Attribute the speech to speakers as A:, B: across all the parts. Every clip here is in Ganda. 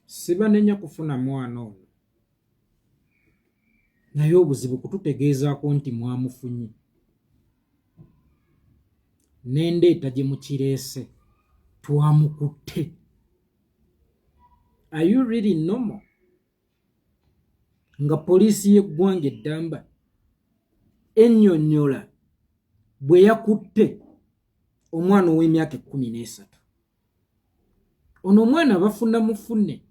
A: Sibanenya kufuna mwana ono. Naye obuzibu kututegeezaako nti mwamufunye. N'endeeta gye mukireese twamukutte. Are you really normal? Nga poliisi y'eggwanga eddamba ennyonnyola bwe yakutte omwana ow'emyaka 13. Ono omwana bafuna mufunne.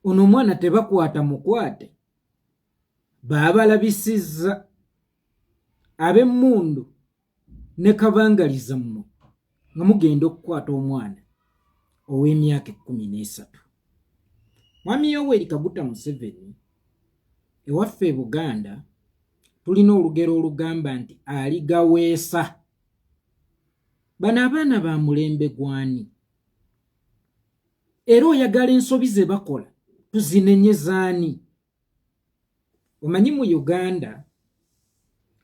A: Ono omwana tebakwata mukwate. Baabalabisizza ab'emmundu ne kabangaliza mmwe nga mugenda okukwata omwana ow'emyaka 13. Mwami Yoweri Kaguta Museveni ewaffe e Buganda tulina olugero olugamba nti aligaweesa. Bano abaana ba mulembe gwani? Era oyagala ensobi ze bakola tuzinenyezaani? Omanyi mu Uganda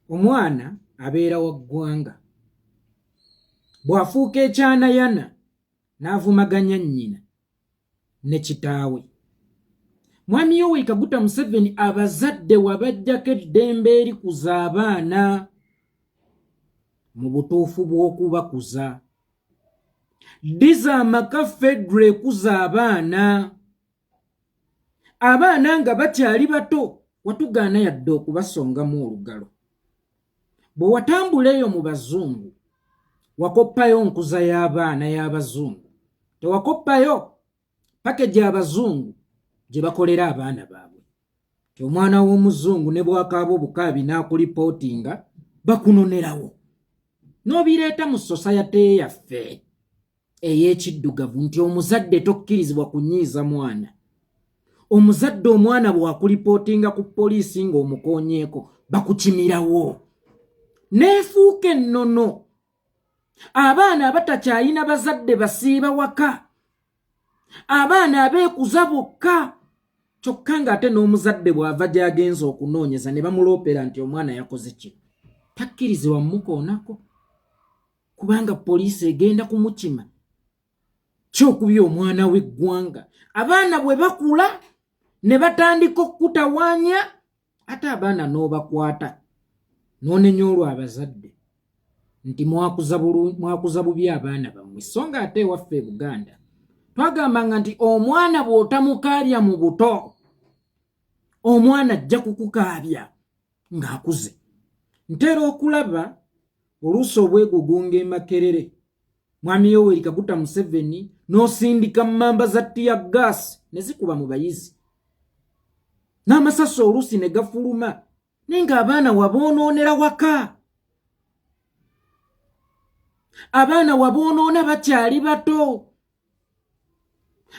A: omwana abeera wa ggwanga. Bw'afuuka ekyanayana n'avumaganya nnyina ne kitaawe. Mwami Yoweri Kaguta Museveni abazadde wabajjako eddembe erikuza abaana mu butuufu bw'okubakuza. Diza amaka Fedra ekuza abaana. Abaana nga bakyali bato watugaana yadde okubasongamu olugalo. Bwe watambula eyo mu bazungu wakoppayo nkuza y'abaana y'abazungu. Tewakoppayo pakeji abazungu gye bakolera abaana baabwe. Ti omwana w'omuzungu ne bwakaaba obukaabi n'akulipootinga bakunonerawo. N'obireeta mu society yaffe ey'ekiddugavu nti omuzadde tokkirizibwa kunyiiza mwana. Omuzadde omwana bw'akulipootinga ku poliisi ng'omukoonyeeko bakukimirawo. Neefuuka ennono. Abaana abatakyalina bazadde basiiba waka. Abaana abeekuza bokka. Kyokka ng'ate n'omuzadde bw'ava gy'agenza okunoonyeza ne bamuloopera nti omwana yakoze ki. Takkirizibwa mmukoonako. Kubanga poliisi egenda kumukima. Kyokubya omwana w'eggwanga. Abaana bwe bakula ne batandika okutawaanya ate abaana n'obakwata. Noonenya olwo abazadde nti mwakuza bubi abaana bammwe. So nga ate ewaffe e Buganda twagambanga nti omwana bw'otamukaabya mu buto omwana ajja kukukaabya ng'akuze. Ntera okulaba oluusi obwegugunga e Makerere Mwami Yoweri Kaguta Museveni n'osindika mmamba za ttiya gaasi ne zikuba mu bayizi. N'amasasi oluusi ne gafuluma naye ng'abaana waboonoonera waka. Abaana waboonoona bakyali bato.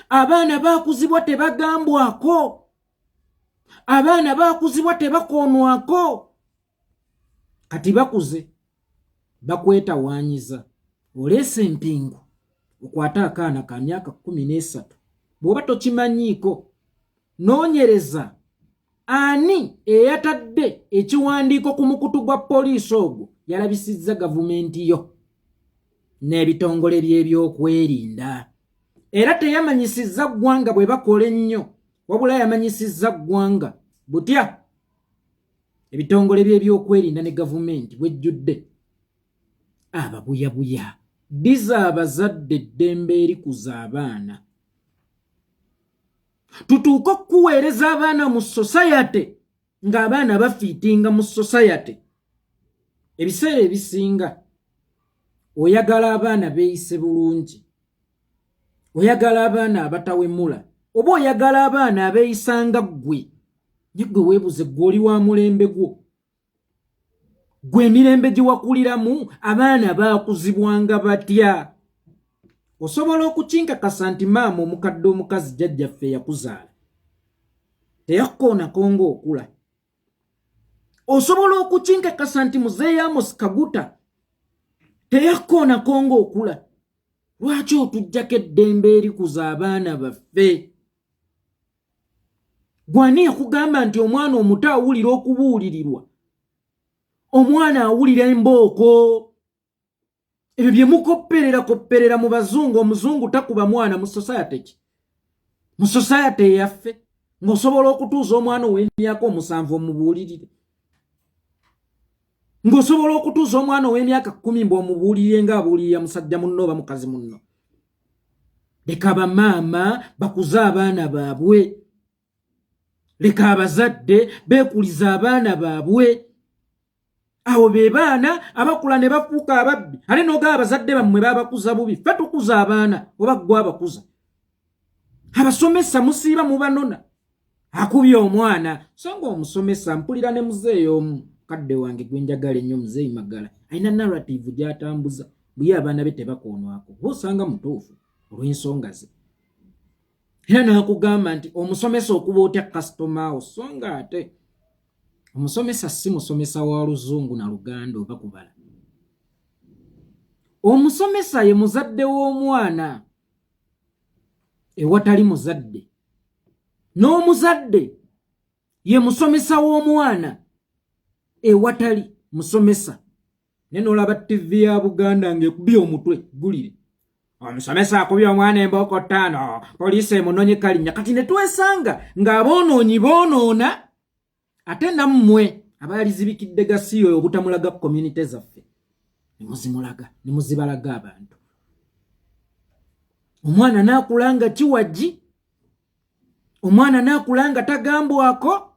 A: Abaana baakuzibwa tebagambwako. Abaana baakuzibwa tebakoonwako. Kati bakuze bakwetawaanyiza. Oleese empingu okwata akaana ka myaka 13 bw'oba tokimanyiiko. Noonyereza ani eyatadde ekiwandiiko ku mukutu gwa poliisi ogwo yalabisizza gavumenti yo n'ebitongole by'ebyokwerinda. Era teyamanyisizza ggwanga bwe bakola ennyo wabula yamanyisizza ggwanga butya ebitongole by'ebyokwerinda ne gavumenti bwejjudde ababuyabuya. Diza abazadde eddembe erikuza abaana. Tutuuka okuweereza abaana mu society ng'abaana bafiitinga mu society. Ebiseera ebisinga oyagala abaana beeyise bulungi, oyagala abaana abatawemula, oba oyagala abaana abeeyisanga ggwe. Naye ggwe weebuze ggwe oli wa mulembe gwo. Gwe emirembe gye wakuliramu abaana baakuzibwanga batya? Osobola okukinkakasa nti maama omukadde omukazi jjajjaffe yakuzaala teyakoonako ng'okula. Osobola okukinkakasa nti muzeeyi Amos Kaguta teyakoonako ng'okula. Lwaki otuggyako eddembe erikuza abaana baffe? Gwani yakugamba nti omwana omuto awulira okubuulirirwa? Omwana awulira embooko. Ebyo bye mukopperera mu bazungu. Omuzungu takuba mwana mu society ki? mu society yaffe ng'osobola okutuuza omwana ow'emyaka 7 omubuulirire, ng'osobola okutuuza omwana ow'emyaka 10 mb'omubuulirire ng'abuulirira musajja munno oba mukazi munno. Leka bamaama bakuze abaana baabwe, leka abazadde beekuliza abaana baabwe. Awo be baana abakula ne bafuuka ababbi, ate n'ogaba abazadde bammwe babakuza bubi. Ffe tukuza abaana oba ggwe abakuza. Abasomesa musiiba mubanona. Akubye omwana so ng'omusomesa mpulira ne muzeeyi omu kadde wange gwe njagala ennyo, muzeeyi Magala, alina narrative gy'atambuza buye abaana be tebakoonwako, osanga mutuufu olw'ensonga ze. Era n'akugamba nti omusomesa okuba otya customer wo, so nga ate omusomesa si musomesa wa Luzungu na Luganda oba kubala. Omusomesa ye muzadde w'omwana ewatali muzadde, n'omuzadde ye musomesa w'omwana ewatali musomesa. Nenolaba TV ya Buganda ng'ekubye omutwe gulire, omusomesa akubye omwana embooko 5, poliisi emunonye Kalinnya. Kati ne twesanga ng'aboonoonyi boonoona, ate nammwe abalizibikidde gasiyo obutamulaga community zaffe ne muzibalaga abantu. Omwana naakulanga kiwaji, omwana naakulanga tagambwako,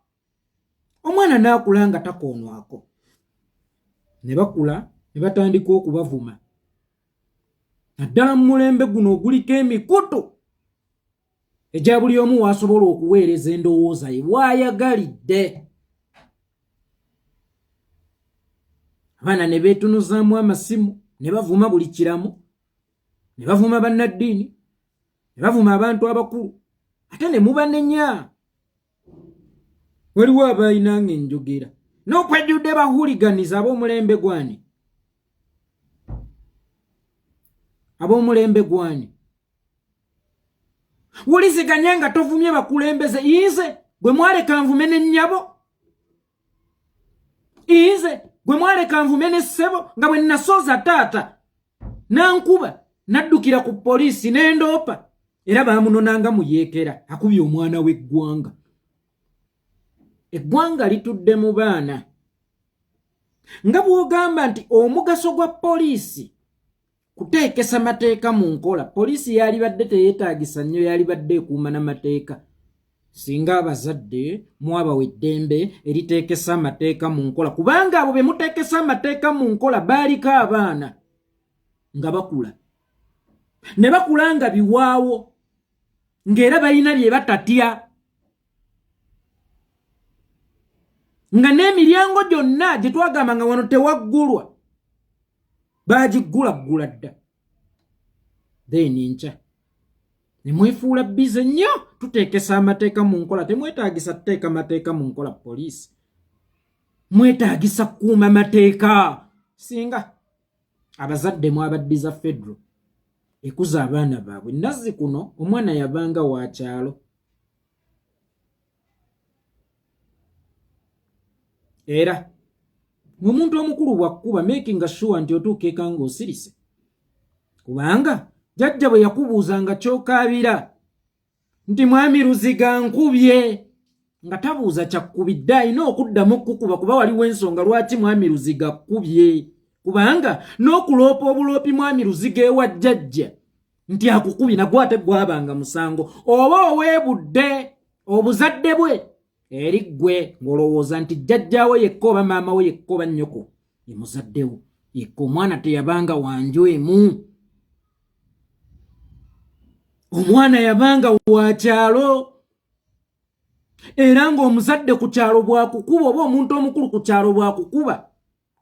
A: omwana naakulanga takoonwako. Ne bakula ne batandika okubavuma. Naddala mu mulembe guno oguliko emikutu egya buli omu waasobola okuweereza endowooza ye bw'ayagalidde. Abaana ne beetunuzaamu amasimu ne bavuma buli kiramu, ne bavuma bannaddiini, ne bavuma abantu abakulu, ate ne mubanenya. Waliwo abayinanga enjogera n'okwejjudde bahuliganiza ab'omulembe gwani, ab'omulembe gwani. Wuliziganya nga tovumye bakulembeze. Ize gwe mwaleka nvume n'ennyabo, ize gwe mwaleka nvume n'essebo, nga bwe nasoza taata nankuba naddukira ku poliisi n'endoopa, era baamunonanga mu yeekera. Akubye omwana w'eggwanga. Eggwanga litudde mu baana. Nga bw'ogamba nti omugaso gwa poliisi kuteekesa mateeka mu nkola, poliisi yalibadde teyeetaagisa nnyo, yalibadde ekuuma n'amateeka singa abazadde mwabawa eddembe eriteekesa amateeka mu nkola, kubanga abo be muteekesa amateeka mu nkola baaliko abaana nga bakula, ne bakula nga biwaawo, ng'era balina bye batatya, nga n'emiryango gyonna gye twagamba nga wano tewaggulwa baagiggulaggula dda. Then nkya ne mwefuula bize nnyo tuteekesa amateeka mu nkola. Temwetaagisa tuteeka amateeka mu nkola poliisi, mwetaagisa kukuuma mateeka. Singa abazadde mwabaddiza federo ekuza abaana baabwe, nazzi kuno omwana yabanga wa kyalo, era omuntu omukulu bwakkuba making sure nti otuuka eka ng'osirise, kubanga jjajja bwe yakubuuzanga ky'okaabira nti mwami Luziga nkubye, nga tabuuza kyakkubidde, alina okuddamu okukuba kuba waliwo ensonga lwaki mwami Luziga akkubye, kubanga n'okuloopa obuloopi mwami Luziga ewa jjajja nti akukubye nagwo ate gwabanga musango, oba oweebudde obuzadde bwe eri ggwe ng'olowooza nti jjajjaawe yekka oba maama we yekka oba nnyoko ye muzaddewo yekka. Omwana teyabanga wanju emu, omwana yabanga wa kyalo, era ng'omuzadde ku kyalo bwakukuba oba omuntu omukulu ku kyalo bwakukuba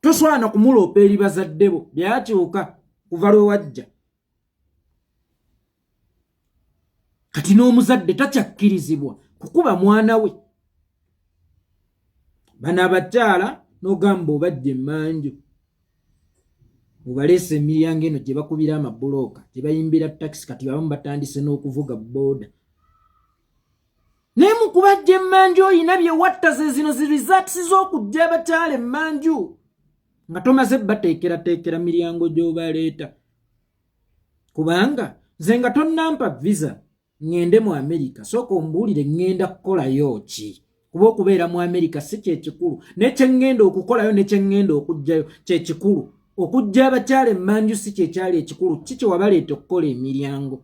A: toswana kumuloopa eri bazadde bo, byakyuka kuva lwe wajja. Kati n'omuzadde takyakkirizibwa kukuba mwana we. Bano abakyala n'ogamba obajja emmanju, obaleese emiryango eno gye bakubira amabulooka, gye bayimbira takisi, kati abamu batandise n'okuvuga booda. Naye mu kubajja emmanju oyina bye watta ze zino zirizaatisi z'okujja abakyala emmanju nga tomaze bateekerateekera miryango gy'obaleeta, kubanga nze nga tonnampa visa ngende mu America sooka ombuulire ngenda kukolayo ki kuba okubeera mu America si kyekikulu nekye ngenda okukolayo nekye ngenda okujjayo kyekikulu okujja abakyala emmanju si kyekyali ekikulu kiki wabaleeta okukola emiryango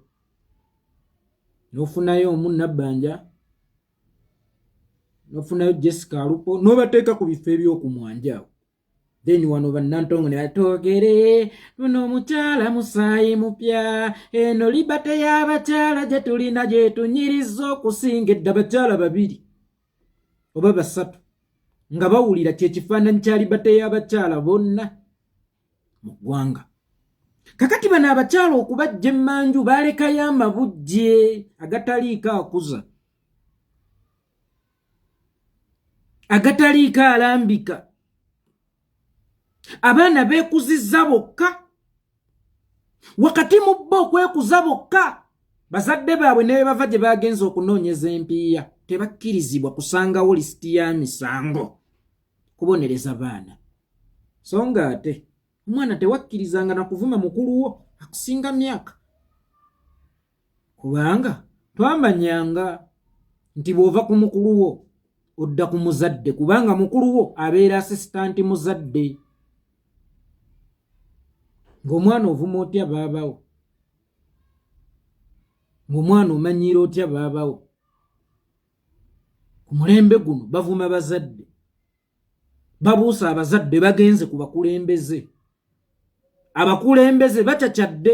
A: n'ofunayo omunnabbanja n'ofunayo Jessica Alupo n'obateeka ku bifo ebyokumwanjaawo then wano bannantongo ne batoogere muno omukyala musaayi mupya eno libate y'abakyala gye tulina gye tunyiriza okusinga edda abakyala 2 oba 3 nga bawulira kyekifaananyi kya libate y'abakyala bonna mu ggwanga kakati bano abakyala okubajja emmanju baalekayo amabujje agataliiko akuza agataliiko alambika abaana beekuzizza bokka wakati mu bo okwekuza bokka bazadde baabwe ne bava gye bagenza okunoonyeza empiiya tebakkirizibwa kusangawo lisiti ya misango kubonereza baana so nga ate omwana tewakkirizanga na kuvuma mukulu wo akusinga myaka kubanga twamanyanga nti bw'ova ku mukulu wo odda ku muzadde kubanga mukulu wo abeera asisitanti muzadde ng'omwana ovuma otya baabawo ng'omwana omanyiira otya baabawo ku mulembe guno bavuma bazadde babuusa abazadde bagenze ku bakulembeze abakulembeze bacacyadde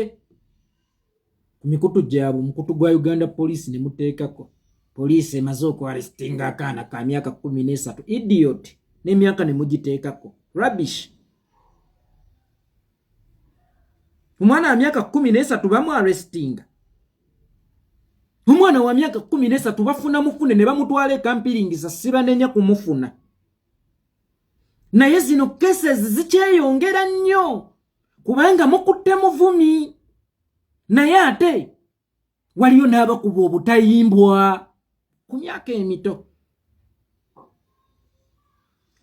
A: ku mikutu gyabwe omukutu gwa Uganda Police ne muteekako poliisi emaze okuarestinga akaana ka myaka 13 idiot n'emyaka ne mugiteekako rubbish omwana wa myaka 13 bamu arrestinga omwana wa myaka 13 bafuna mufune ne bamutwala ekampiringisa sibanenya kumufuna naye zino cases zikyeyongera nnyo kubanga mukutte muvumi naye ate waliyo n'abakuba obutayimbwa ku myaka emito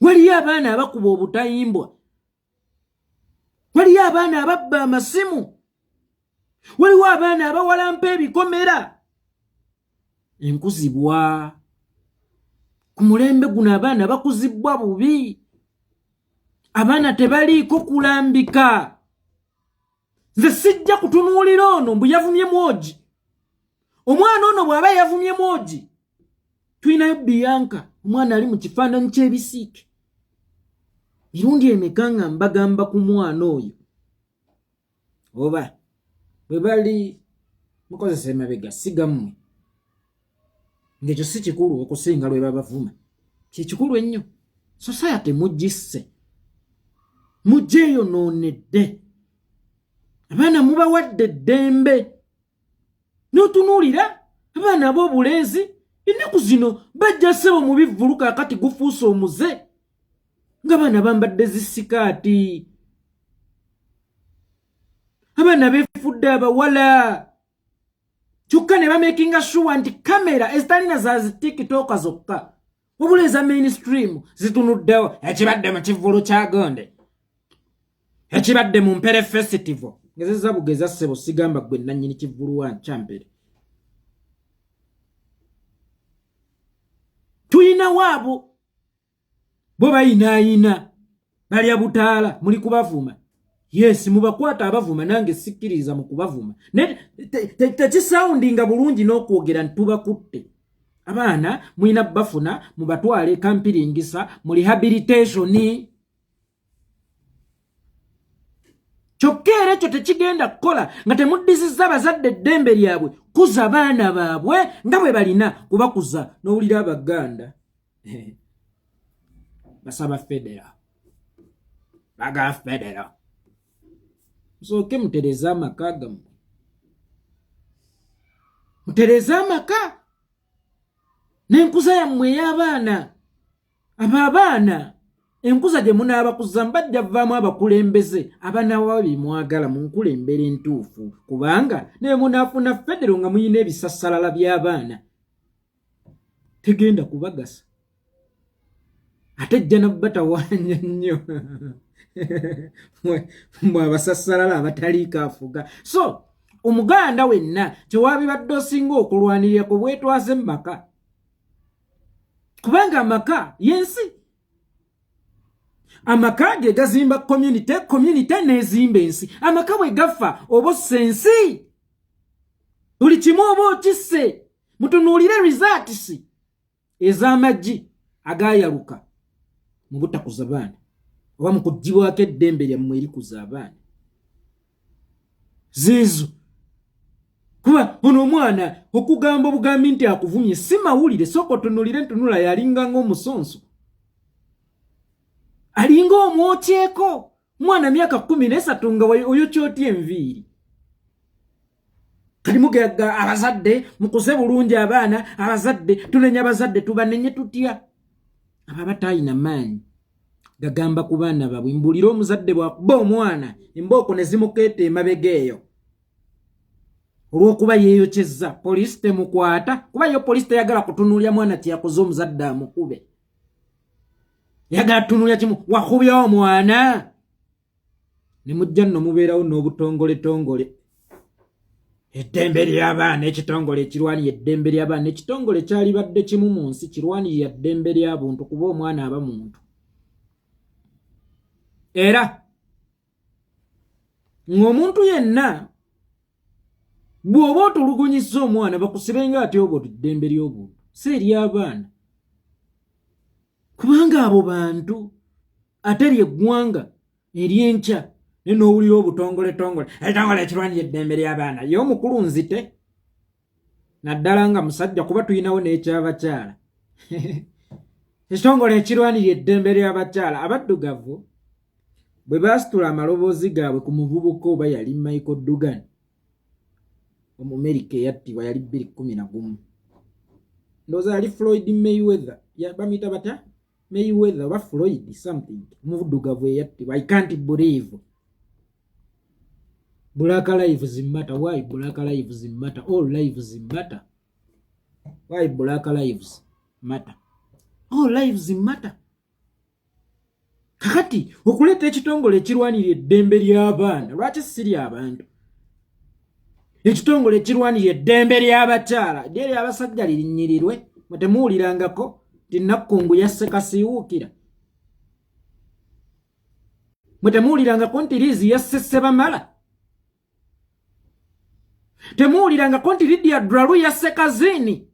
A: waliyo abaana abakuba obutayimbwa waliyo abaana ababba amasimu waliwo abaana abawalampa ebikomera enkuzibwa ku mulembe guno abaana bakuzibwa bubi abaana tebaliiko kulambika nze sijja kutunuulira ono mbu yavumye mwogi omwana ono bw'aba yavumye mwogi tulinayo Bianca omwana ali mu kifaananyi ky'ebisiike mirundi emeka nga mbagamba ku mwana oyo oba bwe bali mukozesa emabega sigammwe ng'ekyo si kikulu okusinga lwe babavuma kyekikulu ennyo society mugisse mugyeyonoonedde abaana mubawadde eddembe n'otunuulira abaana ab'obulenzi ennaku zino bajja ssebo mu bivvuluka akati gufuuse omuze ng'abaana bambadde zisikaati abaana beefudde abawala kyokka ne bamekinga sure nti kamera ezitalina za zitikitoka zokka wabula eza mainstream zitunuddewo ekibadde mu kivvulu kya Gonde ekibadde mu Mpere Festival ngezeza bugeza ssebo sigamba gwe nannyini kivvulu wa Kyampere tuyina waabo bo bayinaayina balya butaala muli kubavuma yes mubakwata abavuma nange sikkiriza mu kubavuma tekisawundinga bulungi n'okwogera ntubakutte abaana mulina bafuna mubatwale kampiringisa mu rehabilitation kyokka era ekyo tekigenda kukola nga temuddizizza abazadde eddembe lyabwe kuza baana baabwe nga bwe balina kubakuza n'owulira abaganda basaba federa baga federa musooke mutereze amaka gammwe mutereze amaka n'enkuza yammwe ey'abaana abo abaana enkuza gye munaabakuza mbajja vaamu abakulembeze abanaawa bimwagala mu nkulembera entuufu kubanga naye munaafuna federo nga muyina ebisassalala by'abaana tegenda kubagasa ate ejja nabbatawaanya nnyo mwe abasassalala abataliiko afuga so omuganda wenna kyewabibadde osinga okulwanirira ku bwetwaze mu maka kubanga amaka yensi amaka ge gazimba community n'ezimba ensi amaka bwe gafa oba ossa ensi buli kimu oba okisse mutunuulire results ez'amaggi agayaluka mu butakuza baana oba mu kuggyibwako eddembe lyammwe erikuza abaana zeezo kuba ono omwana okugamba obugambi nti akuvumye si mawulire sooka otunuulire ntunula yalinga ng'omusonso alinga omwokyeko mwana myaka 13 nga oyokyotya enviiri kali mugaga abazadde mukuze bulungi abaana abazadde tunenya abazadde tubanenye tutya aba batayina maanyi gagamba ku baana babwe mbulira omuzadde bwakuba omwana embooko ne zimukeeta emabega eyo olw'okuba yeeyokyezza poliisi temukwata kuba yo poliisi teyagala kutunuulya mwana kyeyakoze omuzadde amukube yagala tunuulya kimu wakubya omwana ne mujja nno mubeerawo n'obutongoletongole eddembe ly'abaana ekitongole ekirwanirira eddembe ly'abaana ekitongole kyalibadde kimu mu nsi kirwanirira ddembe lya buntu kuba omwana aba muntu era ng'omuntu yenna bw'oba otulugunyisa omwana bakusibenga ati obo eddembe ly'obuntu si ery'abaana kubanga abo bantu ate ly'eggwanga ery'enkya ne n'owulira obutongoletongole ekitongole ekirwanirira eddembe ly'abaana ye omukulu nzite naddala nga musajja kuba tulinawo n'ekyabakyala ekitongole ekirwanirira eddembe ly'abakyala abaddugavu bwe baasitula amaloboozi gaabwe ku muvubuka oba yali Michael Dugan Omumerika eyattibwa yali 2011 ndowooza yali Floyd Mayweather bamuyita batya Mayweather oba Floyd something omuddugavu eyattibwa I can't believe Black lives matter. Why black lives matter? All lives matter. Why black lives matter? All lives matter. Kakati okuleta ekitongole ekirwanirira eddembe ly'abaana lwaki siri abantu ekitongole ekirwanirira eddembe ly'abakyala lyeri abasajja lirinyirirwe mwe temuwulirangako ti Nakkungu yasse Kasiwuukira mwe temuwulirangako nti Liizi yasse Ssebamala temuwulirangako nti Lydia Dralu yasse Kazini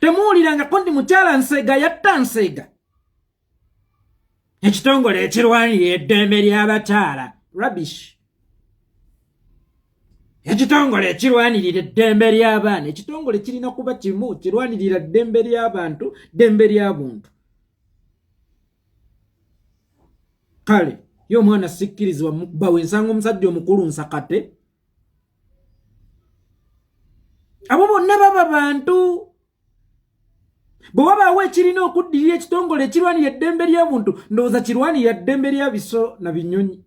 A: temuwulirangako nti mukyala Nsega yatta Nsega ekitongole ekirwanirira eddembe ly'abakyala rubbish ekitongole ekirwanirira eddembe ly'abaana ekitongole kirina kuba kimu kirwanirira eddembe ly'abantu ddembe ly'abuntu kale ye omwana sikkirizibwa bawe nsanga omusajja omukulu nsakate abo bonna baba bantu bwe wabaawo ekirina okuddirira ekitongole ekirwanirira eddembe ly'obuntu ndowooza kirwanirira eddembe lya bisolo na binyonyi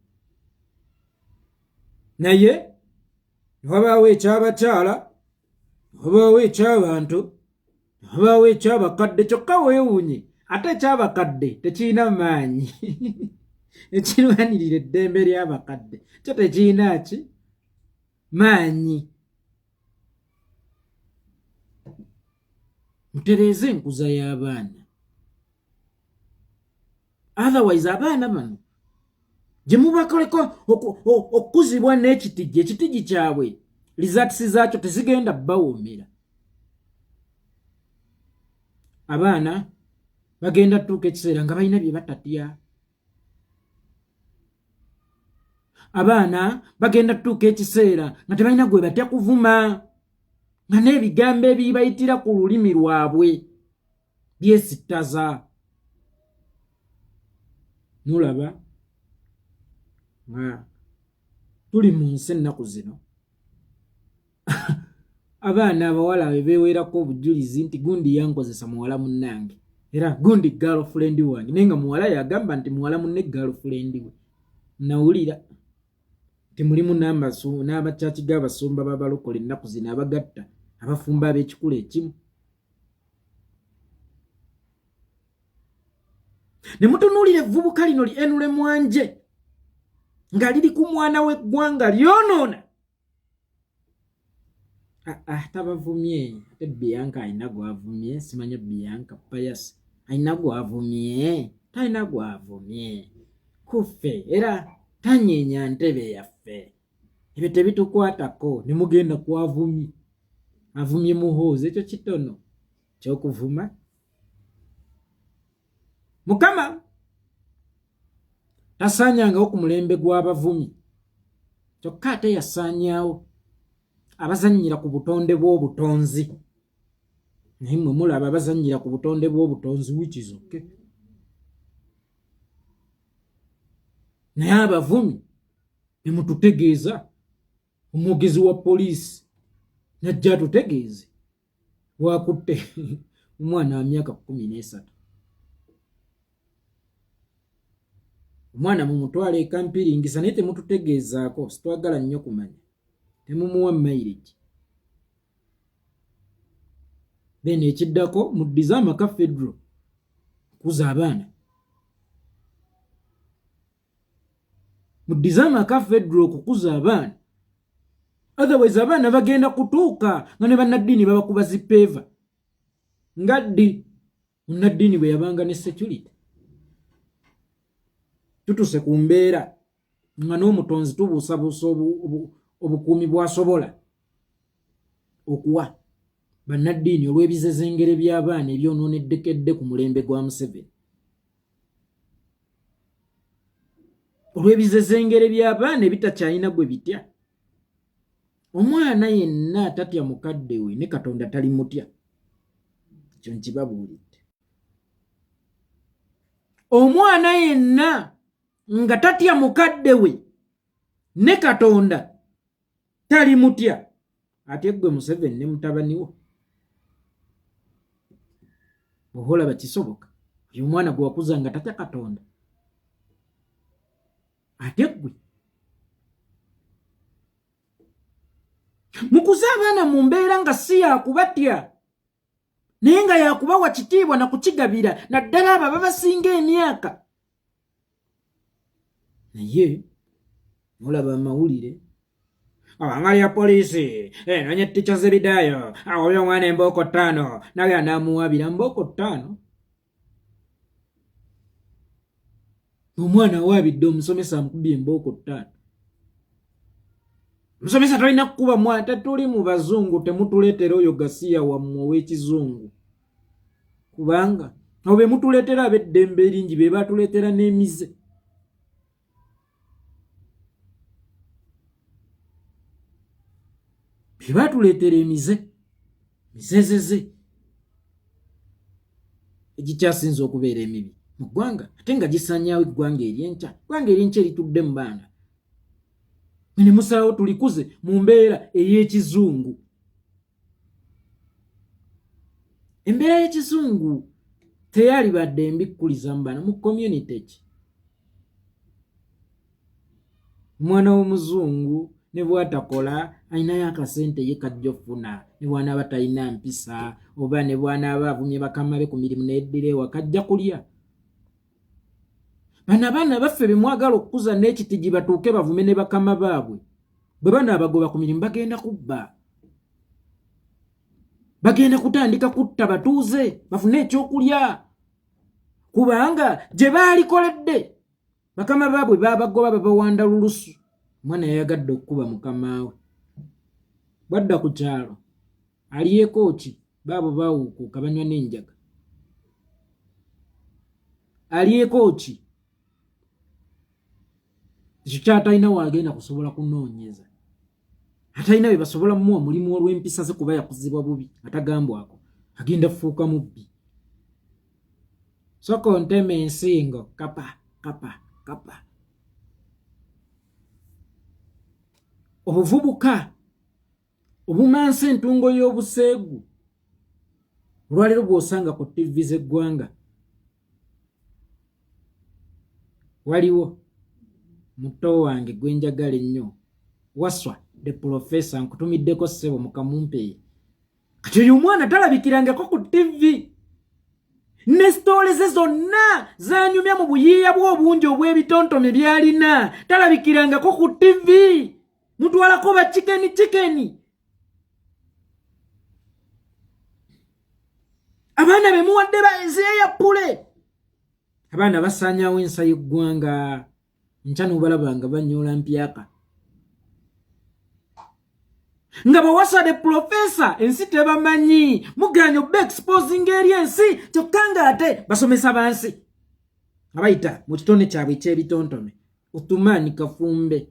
A: naye wabaawo ekyabakyala wabaawo eky'abantu wabaawo eky'abakadde kyokka weewuunye ate eky'abakadde tekirina maanyi ekirwanirira eddembe ly'abakadde kyo tekirina ki maanyi mutereeze enkuza y'abaana otherwise abaana bano gye mubakoleko okukuzibwa n'ekitigi ekitigi kyabwe results zaakyo tezigenda bawoomera abaana bagenda tuuka ekiseera nga balina bye batatya abaana bagenda tuuka ekiseera nga tebalina gwe batya kuvuma nga n'ebigambo ebibayitira ku lulimi lwabwe byesittaza nolaba nga tuli mu nsi ennaku zino abaana abawala be beeweerako obujulizi nti gundi yankozesa muwala munnange era gundi girlfriend wange naye nga muwala yagamba nti muwala munne girlfriend we nawulira nti mulimu n'abakyaki g'abasumba b'abalokole ennaku zino abagatta abafumba ab'ekikula ekimu ne mutunuulira evvubuka lino Enule Mwanje nga liri ku mwana w'eggwanga lyonoona tabavumye ate Bianca alina gwavumye simanya Bianca Pius alina gwavumye talina gwavumye kuffe era tanyeenya ntebe yaffe ebyo tebitukwatako ne mugenda kwavumye avumye muhoozi ekyo kitono kyokuvuma Mukama tasaanyangawo ku mulembe gw'abavumi kyokka ate yasaanyaawo abazannyira ku butonde bw'obutonzi naye mmwe mulaba abazannyira ku butonde bw'obutonzi wikizoke naye abavumi bemututegeeza omwogezi wa poliisi najja atutegeeze wakutte omwana wa myaka 13 omwana mumutwala ekampiringisa naye temututegeezaako sitwagala nnyo kumanya temumuwa mileage then ekiddako muddize amaka federo kuza abaana muddize amaka federo okukuza abaana otherwise abaana bagenda kutuuka nga ne bannaddiini babakuba zipeeva nga ddi munnaddiini bwe yabanga ne security tutuse ku mbeera nga n'omutonzi tubuusabuusa obukuumi bwasobola okuwa bannaddiini olw'ebizezengere by'abaana ebyonooneddeko ku mulembe gwa Museveni olw'ebizezengere by'abaana ebitakyalina gwe bitya omwana yenna atatya mukadde we ne Katonda talimutya ekyo nkibabuulidde omwana yenna nga tatya mukadde we ne Katonda talimutya ate gwe Museveni ne mutabani wo bw'olaba kisoboka oyo omwana gwe wakuza nga tatya Katonda ate gwe mukuza abaana mu mbeera nga si yakubatya naye nga yakubawa kitiibwa na kukigabira naddala abo babasinga emyaka naye mulaba amawulire awanga lya poliisi nonye ttica Zebidaayo awabya omwana embooko 5 nawe anaamuwabira mbooko 5 omwana awaabidde omusomesa amukubye embooko 5 omusomesa tolina kukuba mwana tetuli mu bazungu temutuleetera oyo gasiya wammwe ow'ekizungu kubanga abo be mutuleetera ab'eddembe eringi be batuleetera n'emize be batuleetera emize mizezeze egikyasinza okubeera emibi mu ggwanga ate nga gisaanyaawo eggwanga ery'enkya eritudde mu baana ne musalawo tulikuze mu mbeera ey'ekizungu embeera y'ekizungu teyali badde mbikkuliza mu baana mu community ki omwana w'omuzungu ne bwatakola alinayo akasente ye kajja ofuna ne bwanaaba talina mpisa oba ne bwanaaba avumye bakama be ku mirimu n'eddira ewa kajja kulya bano abaana baffe be mwagala okukuza n'ekitigi batuuke bavume ne bakama baabwe bwe banaabagoba ku mirimu bagenda kubba bagenda kutandika kutta batuuze bafune ekyokulya kubanga gye baalikoledde bakama baabwe baabagoba babawanda lulusu omwana yayagadde okukuba mukamaawe bwadda ku kyalo aliyeko ki baabo baawuukuuka banywa n'enjaga aliyeko ki ekyo kyatalina waagenda kusobola kunoonyeza atalina bye basobola mumuwa mulimu olw'empisa ze kuba yakuzibwa bubi atagambwako agenda kufuuka mubbi soka onteme ensingo kapa kapa kapa obuvubuka obumansa entungo y'obuseegu olwaleero bw'osanga ku ttivi z'eggwanga waliwo muto wange gwe njagala ennyo Waswa the professor nkutumiddeko ssebo mu kamumpeeyi kati oyo omwana talabikirangako ku ttivi ne sitoole ze zonna zanyumya mu buyiiya bw'obungi obw'ebitontome byalina talabikirangako ku ttivi mutwalako ba chikeni abaana be muwadde baezeeya pule abaana basaanyawo ensa y'eggwanga nkya n'obalabanga banyoola mpyaka nga bawasade profesa ensi tebamanyi muganye obba exposing eri ensi kyokka ng'ate basomesa bansi abayita mu kitone kyabwe eky'ebitontome Uthumani Kafumbe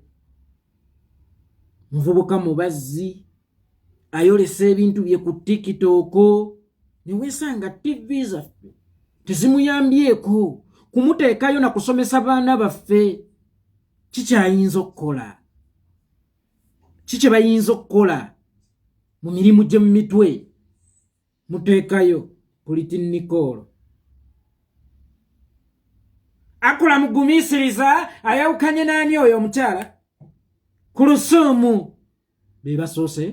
A: muvubuka mubazzi ayolesa ebintu bye ku TikTok niwesanga TV zaffe tezimuyambyeko kumuteekayo na kusomesa baana baffe kikyayinza okukola kiki bayinza okukola mu mirimu gye mu mitwe muteekayo Nicole akola mugumiisiriza ayawukanye n'ani oyo omukyala ku Lusuumu be basoose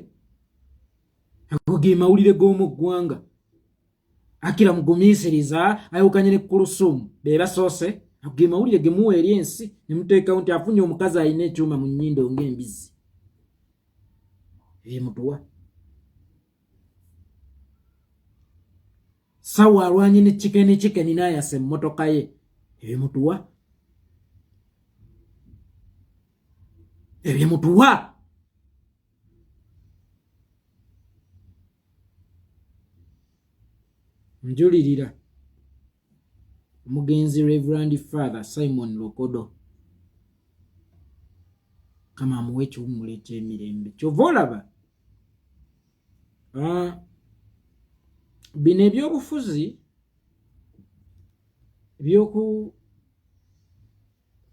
A: ago ge mawulire g'omu ggwanga akira mugumiisiriza ayawukanye ne ku Lusuumu be basoose ago ge mawulire ge muwa eri ensi ne muteekawo nti afunye omukazi alina ekyuma mu nnyindo ng'embizzi ebimutuwa sawa alwanye ne chikeni n'ayasa emmotoka ye ebimutuwa njulirira omugenzi Reverend Father Simon Lokodo kama amuwe ekiwummula eky'emirembe kyova olaba bino ebyobufuzi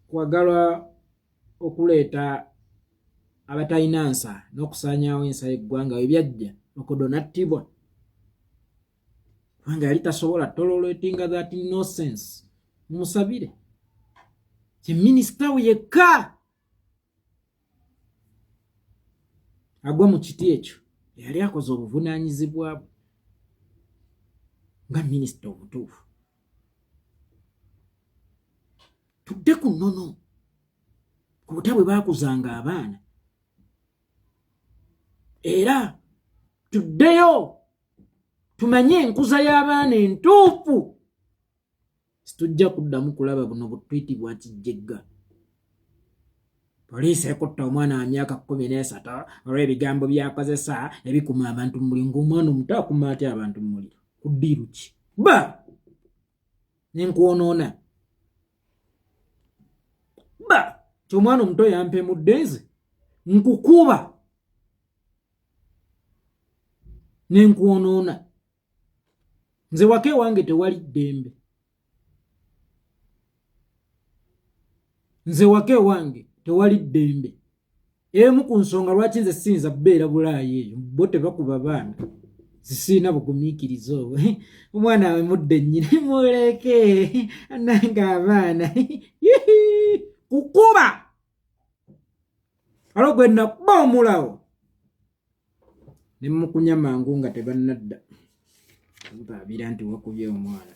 A: kwagala okuleeta abatalina nsa n'okusaanyaawo ensa y'eggwanga we byajja Lokodo nattibwa kubanga yali tasobola toleratinga that nonsense mumusabire ye minisita we yekka agwa mu kiti ekyo yali akoze obuvunaanyizibwa bwe nga minisita obutuufu tudde ku nnono ku buta bwe baakuzanga abaana era tuddeyo tumanye enkuza y'abaana entuufu situjja kuddamu kulaba buno butwiti bwa kijjegga poliisi ekutta omwana wa myaka 13 olw'ebigambo byakozesa ebikuma abantu mu muliro ng'omwana omuto akuma atya abantu mu muliro kuddiiru ki ba nenkwonoona ba ky'omwana omuto yampemudde nze nkukuba nenkwonoona nze wake wange tewali ddembe emu ku nsonga lwaki nze siyinza kubeera bulaayi eyo bo tebakuba baana zisiina bugumiikiriza obwo omwana we mudde nnyina muleke nange abaana kukuba alo gwe nakuba omulawo ne mukunya mangu nga tebannadda mpaabira nti wakubye omwana